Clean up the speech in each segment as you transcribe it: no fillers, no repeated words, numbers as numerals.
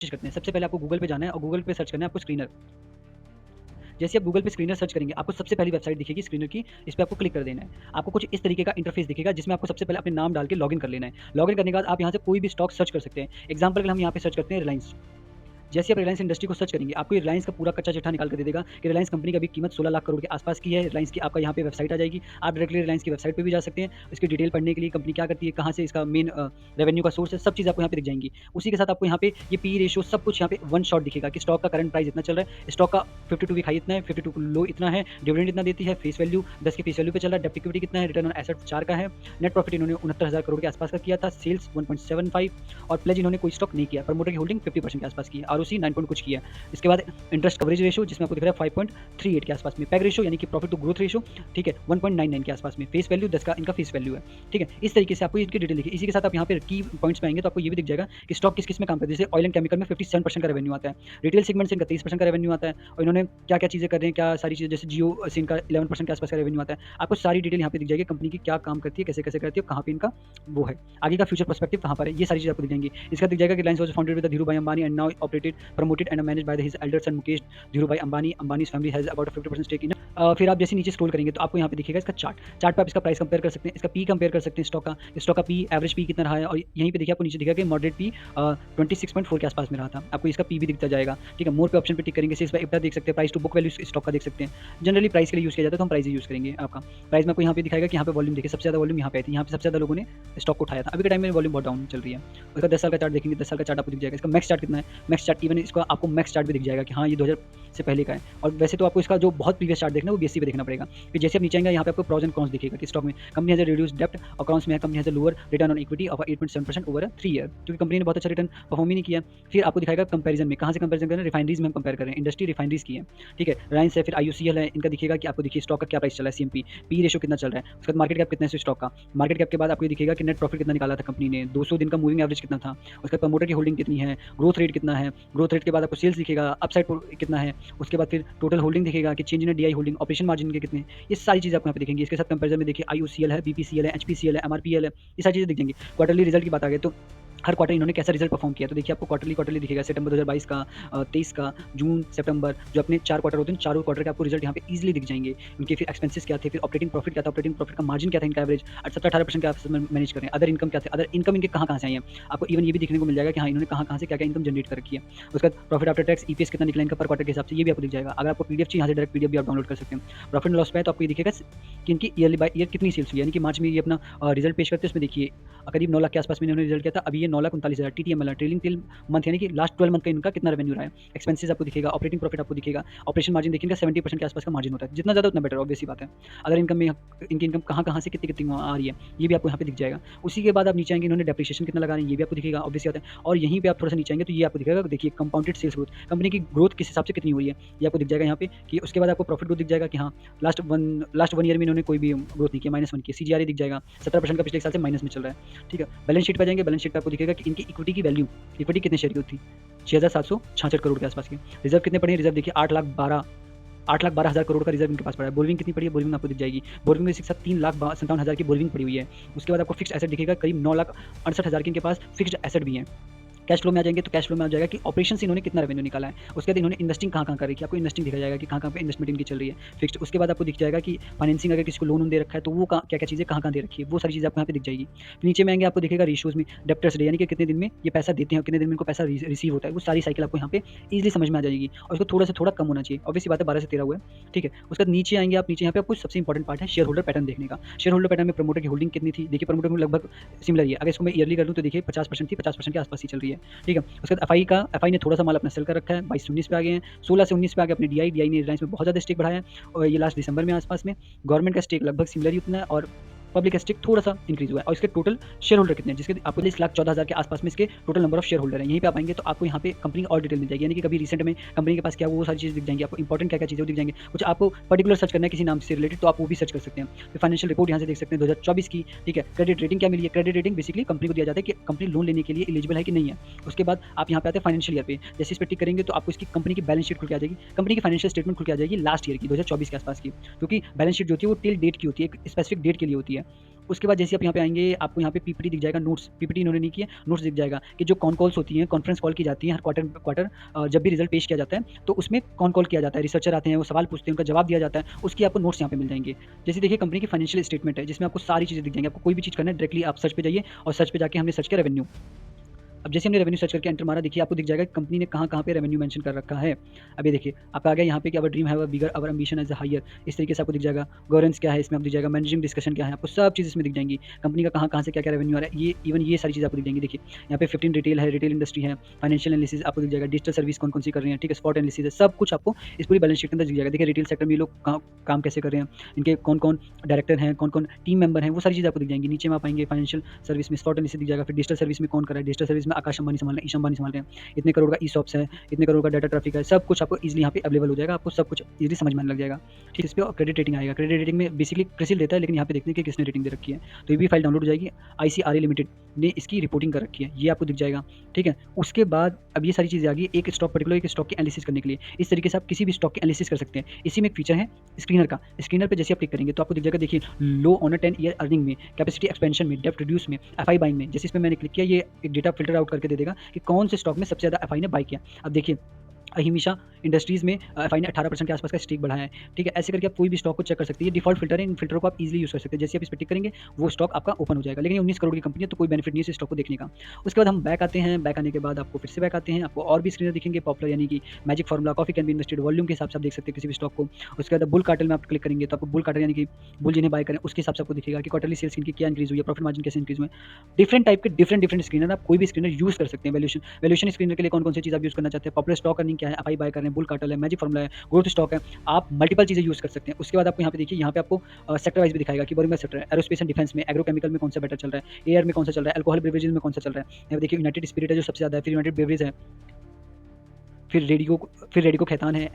कोशिश करते हैं। सबसे पहले आपको गूगल पे जाना है और गूगल पे सर्च करना है आपको स्क्रीनर। जैसे आप गूगल पे स्क्रीनर सर्च करेंगे, आपको सबसे पहली वेबसाइट दिखेगी स्क्रीनर की, इस पे आपको क्लिक कर देना है। आपको कुछ इस तरीके का इंटरफेस दिखेगा जिसमें आपको सबसे पहले अपने नाम डाल के लॉगिन कर लेना है। लॉगिन करने के बाद आप यहाँ से कोई भी स्टॉक सर्च कर सकते हैं। एग्जांपल के लिए हम यहाँ पे सर्च करते हैं रिलायंस। जैसे आप रिलायंस इंडस्ट्री को सर्च करेंगे, आपको ये रिलायंस का पूरा कच्चा चिट्ठा निकाल कर दे देगा कि रिलायंस कंपनी की अभी कीमत 16 लाख करोड़ के आसपास की है। रिलायंस की आपका यहाँ पे वेबसाइट आ जाएगी। आप डायरेक्टली रिलायंस की वेबसाइट पे भी जा सकते हैं। इसकी डिटेल पढ़ने के लिए कंपनी क्या करती है, कहाँ से इसका मेन रेवेन्यू का सोर्स है, सब चीज़ आपको यहाँ पे दिख जाएंगी। उसी के साथ आपको यहाँ पे ये पी रेशियो सब कुछ यहाँ पे वन शॉट दिखेगा कि स्टॉक का करंट प्राइस इतना चल रहा है, स्टॉक का 52 वीक हाई इतना है, 52 लो इतना है, डिविडेंड इतना देती है, फेस वैल्यू 10 की फेस वैल्यू पे चल रहा है, डेप्ट इक्विटी कितना है, रिटर्न ऑन एसेट 4 का है, नेट प्रॉफिट इन्होंने 69,000 करोड़ के आसपास का किया था, सेल्स 1.75 और प्लेज इन्होंने कोई स्टॉक नहीं किया, प्रमोटर की होल्डिंग 50% के आसपास की है, आरओसी 9 पॉइंट कुछ किया। इसके बाद इंटरेस्ट कवरेज रेशियो जिसमें आपको दिख रहा है 5.38 के आसपास में, पैग रेशियो यानी कि प्रॉफिट टू ग्रोथ रेशियो, ठीक है, 1.99 के आसपास में, फेस वैल्यू 10 का इनका फेस वैल्यू है, ठीक है। इस तरीके से आपको इनकी डिटेल लिखी। इसी के साथ आप यहाँ पे की पॉइंट्स में आएंगे तो आपको ये भी दिख जाएगा कि स्टॉक किस किस में काम करते हैं। जैसे ऑयल एंड केमिकल में 57% का रेवेन्यू आता है, रिटेल सेगमेंट से इनका 23% का रेवेन्यू आता है और इन्होंने क्या क्या चीज़ें कर रहे हैं, क्या सारी चीज़ें, जैसे जियो से इनका 11% के आसपास का रेवेन्यू आता है। आपको सारी डिटेल यहाँ पे दिख जाएगी, कंपनी की क्या काम करती है, कैसे कैसे करती है, कहाँ पे इनका वो है, आगे का फ्यूचर पर्सपेक्टिव कहाँ पर है, ये सारी चीज़ आपको दिख जाएंगी। इसका दिख जाएगा कि Reliance was founded with Dhirubhai Ambani and now operated promoted and managed by his elder son Mukesh Dhirubhai Ambani. Ambani's family has about 50% stake in. फिर आप जैसे नीचे स्क्रॉल करेंगे तो आपको यहाँ पे दिखेगा इसका चार्ट पे आप इसका प्राइस कंपेयर कर सकते हैं, इसका पी कंपेयर कर सकते हैं, स्टॉक का पी एवरेज पी कितना रहा है और यहीं पे देखिए आपको नीचे दिखेगा कि मॉडरेट पी 26.4 के आसपास में रहा था। आपको इसका पी भी दिखता जाएगा, ठीक है। मोर पे ऑप्शन पे टिक करेंगे, सेल्स बाय EBITDA देख सकते हैं, price to book value stock का देख सकते हैं। जनरली प्राइस के लिए यूज़ किया जाता है तो हम प्राइस ही यूज़ करेंगे। आपका प्राइस में आपको यहाँ पे दिखाएगा कि यहाँ पे वॉल्यूम देखिए, सबसे ज़्यादा वॉल्यूम यहाँ पे आई थी, यहाँ पे सबसे ज़्यादा लोगों ने स्टॉक को उठाया था। अभी के टाइम में वॉल्यूम बहुत डाउन चल रही है। उसका 10 साल का चार्ट देखेंगे, 10 साल का चार्ट आपको दिख जाएगा। इसका मैक्स चार्ट कितना है, मैक्स चार्ट इवन इसका आपको मैक्स चार्ट भी दिख जाएगा कि हाँ ये 2000 से पहले का है। और वैसे तो आपको इसका जो बहुत प्रीवियस चार्ट देखना है वो बीएससी पे देखना पड़ेगा। फिर जैसे आप नीचे आएंगे यहाँ पे आपको प्रॉज एंड कॉन्स दिखेगा कि स्टॉक में कंपनी हैज रिड्यूस डेप्ट और कॉन्स में है company has lower return on equity of 8.7% over 3 year, क्योंकि कंपनी ने बहुत अच्छा रिटर्न परफॉर्म ही नहीं किया। फिर आपको दिखाएगा कंपैरिजन में, कहाँ से कंपैरिजन कर रहे हैं, रिफाइनरीज में हम कंपेयर कर रहे हैं, इंडस्ट्री रिफाइनरीज की है, ठीक है। रिलायंस है, फिर आईयूसीएल है, इनका दिखेगा कि आपको देखिए स्टॉक का क्या प्राइस चला है, सीएमपी पी रेशियो कितना चल रहा है, उसके बाद मार्केट कैप कितना है स्टॉक का, मार्केट कैप के बाद आपको दिखेगा कि नेट प्रॉफिट कितना निकाला था कंपनी ने, 200 दिन का मूविंग एवरेज कितना था, उसके बाद प्रमोटर की होल्डिंग कितनी है, ग्रोथ रेट कितना है, ग्रोथ रेट के बाद आपको सेल्स दिखेगा, अपसाइड कितना है, उसके बाद फिर टोटल होल्डिंग दिखेगा कि change in DI holding, operation margin के कितने, ये सारी चीज़ आपको यहाँ पे दिखेंगी। इसके साथ कंपैरिजन में देखिए आईयूसीएल है, बीपीसीएल है, एचपीसीएल है, एमआरपीएल है, ये सारी चीज़ें दिख जाएंगी। क्वार्टरली रिजल्ट की बात आ गई तो हर क्वार्टर इन्होंने कैसा रिजल्ट परफॉर्म किया, तो देखिए आपको क्वार्टरली दिखेगा, सितंबर 2022 का, 23 का, जून, सितंबर, जो अपने 4 क्वार्टर होते हैं, चारों क्वार्टर के आपको रिजल्ट यहाँ पे ईजिली दिख जाएंगे। उनके फिर एक्सपेंसेस क्या थे, फिर ऑपरेटिंग प्रॉफिट क्या था, ऑपरेटिंग प्रॉफिट का मार्जिन क्या था इनका एवरेज, 17-18% के आसपास में मैनेज कर रहे हैं। अदर इनकम क्या थे, अदर इनकम इनके कहाँ से आई है, आपको इवन ये भी देखने को मिल जाएगा कि हाँ इन्होंने कहाँ से क्या क्या इनकम जनरेट कर रखी है। उसके बाद प्रॉफिट आफ्टर टैक्स ईपीएस कितना निकला इनका पर क्वार्टर के हिसाब से, ये भी आपको दिख जाएगा। अगर आपको पीडीएफ चाहिए, यहाँ से डायरेक्ट पीडीएफ भी आप डाउनलोड कर सकते हैं। प्रॉफिट एंड लॉस पे है तो आपको ये दिखेगा कि इनकी ईयरली बाय ईयर कितनी सेल्स हुई है, यानी कि मार्च में ये अपना रिजल्ट पेश करते हैं, उसमें देखिए करीब 9 लाख के आसपास में इन्होंने रिजल्ट किया था। अभी ये 9,39,000 टीटीएमएल ट्रेलिंग 12 मंथ, यानी कि लास्ट 12 मंथ का इनका कितना रेवेन्यू रहा है। एक्सपेंसेस आपको दिखेगा, ऑपरेटिंग प्रॉफिट आपको दिखेगा, ऑपरेशन मार्जिन देखिए इनका 70% के आसपास का मार्जिन होता है, जितना ज़्यादा उतना बेटर, ऑब्वियस सी बात है। अदर इनकम में इनकी इनकम कहाँ से कितनी कितनी आ रही है, ये भी आपको यहाँ पे दिख जाएगा। उसी के बाद आप नीचे आएंगे, इन्होंने डेप्रिसिएशन कितना लगा रहे हैं, ये भी आपको दिखेगा, ऑब्वियस बात है। और यहीं पे आप थोड़ा सा नीचे आएंगे तो ये आपको दिखेगा, देखिए कंपाउंडेड सेल्स ग्रोथ, कंपनी की ग्रोथ किस हिसाब से कितनी हुई है, ये आपको दिख जाएगा यहाँ पे। कि उसके बाद आपको प्रॉफिट ग्रोथ दिख जाएगा कि हाँ लास्ट वन ईयर में इन्होंने कोई भी ग्रोथ नहीं किया, -1 की, सीजीआरए दिख जाएगा 17% का पिछले साल से माइनस में चल रहा है, ठीक है। बैलेंस शीट पे जाएंगे, बैलेंस शीट पे आपको दिखेगा कि इनकी इक्विटी की वैल्यू, इक्विटी कितने शेयर की होती है, 6,766 करोड़ के आसपास की। रिजर्व कितने पड़े हैं, रिजर्व देखिए 8,12,000 करोड़ का रिजर्व इनके पास पड़ा है। बोर्विंग कितनी पड़ी है, बोर्विंग आपको दिख जाएगी, बोर्विंग में इसके साथ 3,57,000 की बोर्विंग पड़ी हुई है। उसके बाद आपको फिक्स्ड एसेट दिखेगा, करीब 9,68,000 के इनके पास फिक्स्ड एसेट भी हैं। कैश फ्लो में आ जाएंगे तो कैश फ्लो में आ जाएगा कि ऑपरेशन से इन्होंने कितना रेवेन्यू निकाला है। उसके बाद इन्होंने इन्वेस्टिंग कहाँ कर रखी है, आपको इन्वेस्टिंग दिखा जाएगा कि कहाँ पे इन्वेस्टमेंट इनकी चल रही है फिक्स्ड। उसके बाद आपको दिख जाएगा कि फाइनेंसिंग अगर किसी को लोन दे रखा है तो वो क्या क्या चीज़ें कहाँ दे रखी है, वो सारी चीज़ें आपको यहाँ पे दिख जाएगी। फिर नीचे में आएंगे, आपको दिखेगा रेशियोज में डेप्टर्स डे, यानी कि कितने दिन में ये पैसा देते हैं और कितने दिन में इनको पैसा रिसीव होता है, वो सारी साइकिल आपको यहाँ पे ईजिली समझ में आ जाएगी। और उसको थोड़ा से थोड़ा कम होना चाहिए, ऑब्वियसली बात है 12 से 13 हुआ है, ठीक है। उसके बाद नीचे आएंगे आप, नीचे यहाँ पे आपको सबसे इंपॉर्टेंट पार्ट है शेयर होल्डर पैटर्न देखने का। शेयर होल्डर पैटर्न में प्रमोटर की होल्डिंग कितनी थी, देखिए प्रमोटर में लगभग सिमिलर ही है। अगर इसको मैं ईयरली कर दूँ तो देखिए 50% थी, 50% के आसपास ही चल रही है, ठीक है। उसके बाद एफआई ने थोड़ा सा माल अपना सेल कर रखा है, 22 से 19 पे आ गए हैं, 16 से 19 पे आ गए अपने डीआई ने रिलायंस में बहुत ज़्यादा स्टेक बढ़ाया है और ये लास्ट दिसंबर में आसपास में। गवर्नमेंट का स्टेक लगभग सिमिलर ही उतना है और पब्लिक स्टेक थोड़ा सा इंक्रीज हुआ है। और इसके टोटल शेयर होल्डर कितने हैं, जिसके आपको 1,14,000 के आसपास में इसके total number of share holder हैं। यहीं पे आप आएंगे तो आपको यहाँ पे कंपनी और डिटेल मिल जाएगी, यानी कि कभी रिसेंट में कंपनी के पास क्या वो सारी चीज़ दिख जाएंगी, आपको इंपॉर्टेंट क्या क्या चीज़ें दिख जाएंगे। कुछ आपको पर्टिकुलर सर्च करना है किसी नाम से रिलेटेड तो आप वो भी सर्च कर सकते हैं। तो फाइनेंशियल रिपोर्ट यहाँ से देख सकते हैं 2024 की, ठीक है। क्रेडिट रेटिंग क्या मिली है, क्रेडिट रेटिंग बेसिकली कंपनी को दिया जाता है कि कंपनी लोन लेने के लिए एलिजिबल है कि नहीं है। उसके बाद आप यहाँ पे आते हैं फाइनेंशियल ईयर पे, जैसे इस पर टिक करेंगे तो आपको इसकी कंपनी की बैलेंस शीट खुल के आ जाएगी, कंपनी की फाइनेंशियल स्टेटमेंट खुल के आ जाएगी लास्ट ईयर की 2024 के आसपास की, क्योंकि बैलेंस शीट जो होती है वो टिल डेट की होती है, एक स्पेसिफिक डेट के लिए होती है। है। उसके बाद जैसे आप यहाँ पे आएँगे, आपको यहाँ पे पीपीटी दिख जाएगा, नोट्स, पीपीटी इन्होंने नहीं की है, नोट्स दिख जाएगा कि जो कॉन कॉल्स होती हैं, कॉन्फ्रेंस कॉल की जाती है हर क्वार्टर क्वार्टर जब भी रिजल्ट पेश किया जाता है, तो उसमें कॉन कॉल किया जाता है, रिसर्चर आते हैं, वो सवाल पूछते हैं, उनका जवाब दिया जाता है, उसकी आपको नोट्स यहाँ पे मिल जाएँगे। जैसे देखिए कंपनी की फाइनेंशियल स्टेटमेंट है, जिसमें आपको सारी चीज़ें दिख जाएँगी, आपको कोई भी चीज़ करना है डायरेक्टली आप सर्च पे जाइए और सर्च पे जाके हमने सर्च किया रेवेन्यू। अब जैसे हमने रेवेन्यू सर्च करके एंटर मारा, देखिए आपको दिख जाएगा कि कंपनी ने कहाँ-कहाँ पे रेवेन्यू मेंशन कर रखा है। अब ये देखिए, आपका आ गया यहाँ पे कि अवर ड्रीम है, अवर बिगर, अवर एम्बिशन इज़ हायर, इस तरीके से आपको दिख जाएगा। गवर्नेंस क्या है, इसमें आपको दिख जाएगा। मैनेजिंग डिस्कशन क्या है, आपको सब चीज़ इसमें दिख जाएँगी। कंपनी का कहाँ-कहाँ से क्या-क्या रेवेन्यू आ रहा है, ये इवन ये सारी चीज़ें आपको दिख जाएँगी। देखिए, यहाँ पे 15 रिटेल है, रिटेल इंडस्ट्री है, फाइनेंशियल एनालिसिस आपको दिख जाएगा, डिजिटल सर्विस कौन-कौन सी कर रही हैं, ठीक है, स्पॉट एनालिसिस है, सब कुछ आपको इस पूरी बैलेंस शीट के अंदर दिख जाएगा। देखिए रिटेल सेक्टर में ये लोग काम कैसे कर रहे हैं, इनके कौन-कौन डायरेक्टर हैं, कौन-कौन टीम मेंबर हैं, वो सारी चीज़ें आपको दिख जाएँगी। नीचे में आप आएँगे फाइनेंशियल सर्विस में स्पॉट एनालिसिस दिख जाएगा, फिर डिजिटल सर्विस में कौन कर रहा है, डिजिटल सर्विस में आकाश अंबानी संभाल रहे हैं, ईशा अंबानी संभाल रहे हैं। इतने करोड़ का ई-शॉप्स है, इतने करोड़ का डाटा ट्रैफिक है, सब कुछ आपको ईज़िली यहाँ पे अवेलेबल हो जाएगा, आपको सब कुछ ईज़िली समझ में आने लग जाएगा। ठीक है, इस पे क्रेडिट रेटिंग आएगा, क्रेडिट रेटिंग में बेसिकली क्रिसिल देता है, लेकिन यहाँ पे देखते हैं कि किसने रेटिंग दे रखी है। तो ये भी फाइल डाउनलोड हो जाएगी, आईसीआरए लिमिटेड ने इसकी रिपोर्टिंग कर रखी है, ये आपको दिख जाएगा, ठीक है। उसके बाद अब ये सारी चीज़ें आ गई, एक स्टॉक पर्टिकुलर एक स्टॉक की एनालिसिस करने के लिए, इस तरीके से आप किसी भी स्टॉक की एनालिसिस कर सकते हैं। इसी में एक फीचर है स्क्रीनर का, स्क्रीनर पे जैसे आप क्लिक करेंगे तो आपको दिख जाएगा, देखिए लो ऑन अ 10 ईयर अर्निंग में, कैपेसिटी एक्सपेंशन में, डेप्थ रिड्यूस में, एफआई बाइंग में, जैसे इसमें मैंने क्लिक किया, ये एक डेटा फिल्टर आउट करके दे देगा कि कौन से स्टॉक में सबसे ज़्यादा एफआई ने बाय किया। अब देखिए अहिमिशा इंडस्ट्रीज़ में एफआई ने 18% के आसपास का स्टेक बढ़ाया है, ठीक है। ऐसे करके आप कोई भी स्टॉक को चेक कर सकते हैं, ये डिफ़ॉल्ट फ़िल्टर है, इन फ़िल्टरों को आप ईज़िली यूज़ कर सकते हैं। जैसे आप इस पे टिक करेंगे, वो स्टॉक आपका ओपन हो जाएगा, लेकिन ये 19 करोड़ की कंपनी है, तो कोई बेनिफिट नहीं है इस स्टॉक को देखने का। उसके बाद हम बैक आते हैं, बैक आने के बाद आपको फिर से बैक आते हैं, आपको और भी स्क्रीनर दिखेंगे पॉपुलर, यानी कि magic formula, coffee can be invested, volume के हिसाब से आप देख सकते हैं किसी भी स्टॉक को। उसके बाद बुल कार्टेल में आप क्लिक करेंगे, तो आपको बुल कार्टेल यानी कि बुल जिन्हें बाय करें, उसके हिसाब से आपको दिखेगा कि क्वार्टरली सेल्स इनकी क्या इंक्रीज़ हुई है, प्रॉफिट मार्जिन कैसे इंक्रीज़ हुए हैं। डिफरेंट टाइप के डिफरेंट स्क्रीनर, आप कोई भी स्क्रीनर यूज़ कर सकते हैं। वैल्यूएशन स्क्रीनर के लिए कौन-कौन सी चीज़ आप यूज़ करना चाहते हैं, पॉपुलर स्टॉक अर्निंग क्या है, एफआई बाय कर रहे हैं, बुल कार्टेल है, मैजिक फार्मूला है, ग्रोथ स्टॉक है, आप मल्टीपल चीज़ें यूज़ कर सकते हैं। उसके बाद आपको यहाँ पे देखिए, यहाँ पे आपको सेक्टर वाइज़ भी दिखाएगा कि बोरिंग सेक्टर है, एरोस्पेस एंड डिफेंस में, एग्रोकेमिकल में कौन-सा बेटर चल रहा है, एयर में कौन-सा चल रहा है, अल्कोहल बेवरेजेस में कौन-सा चल रहा है। यहाँ पे देखिए यूनाइटेड स्पिरिट है जो सबसे ज़्यादा है, फिर यूनाइटेड ब्रेवरीज है, फिर रेडिको खैतान है।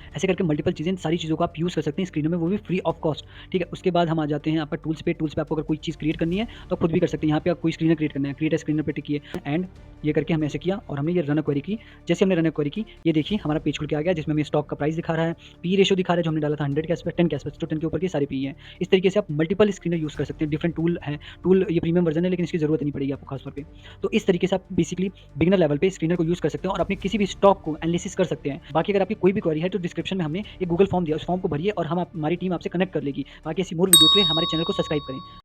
ऐसे करके मल्टीपल चीज़ें, सारी चीज़ों को आप यूज़ कर सकते हैं स्क्रीनर में, वो भी फ्री ऑफ कॉस्ट, ठीक है। उसके बाद हम आ जाते हैं आपका टूल्स पे आपको अगर कोई चीज़ क्रिएट करनी है तो आप खुद भी कर सकते हैं। यहाँ पे आप कोई स्क्रीनर क्रिएट करना है, क्रिएट अ स्क्रीनर पे टिकिए एंड ये करके हमने ऐसे किया और हमने ये रन अ क्वेरी की। जैसे हमने रन अ क्वेरी की, ये देखिए हमारा पेज खुल के आ गया, जिसमें हमें स्टॉक का प्राइस दिखा रहा है, पी रेशियो दिखा रहा है जो हमने डाला था 100 के आसपास, 10 के आसपास, तो 10 के ऊपर के सारे पी हैं। इस तरीके से आप मल्टीपल स्क्रीनर यूज़ कर सकते हैं, डिफरेंट टूल हैं। टूल ये प्रीमियम वर्जन है, लेकिन इसकी ज़रूरत नहीं पड़ेगी आपको खास तौर पे। तो इस तरीके से आप बेसिकली बिगिनर लेवल पे स्क्रीनर को यूज़ कर सकते हैं और अपने किसी भी स्टॉक को एनालिसिस कर सकते हैं। बाकी अगर आपकी कोई भी क्वेरी है तो डिस्क्रिप्शन में हमने एक गूगल फॉर्म दिया, उस फॉर्म को भरिए और हमारी टीम आपसे कनेक्ट कर लेगी। बाकी ऐसी मोर वीडियो के लिए हमारे चैनल को सब्सक्राइब करें।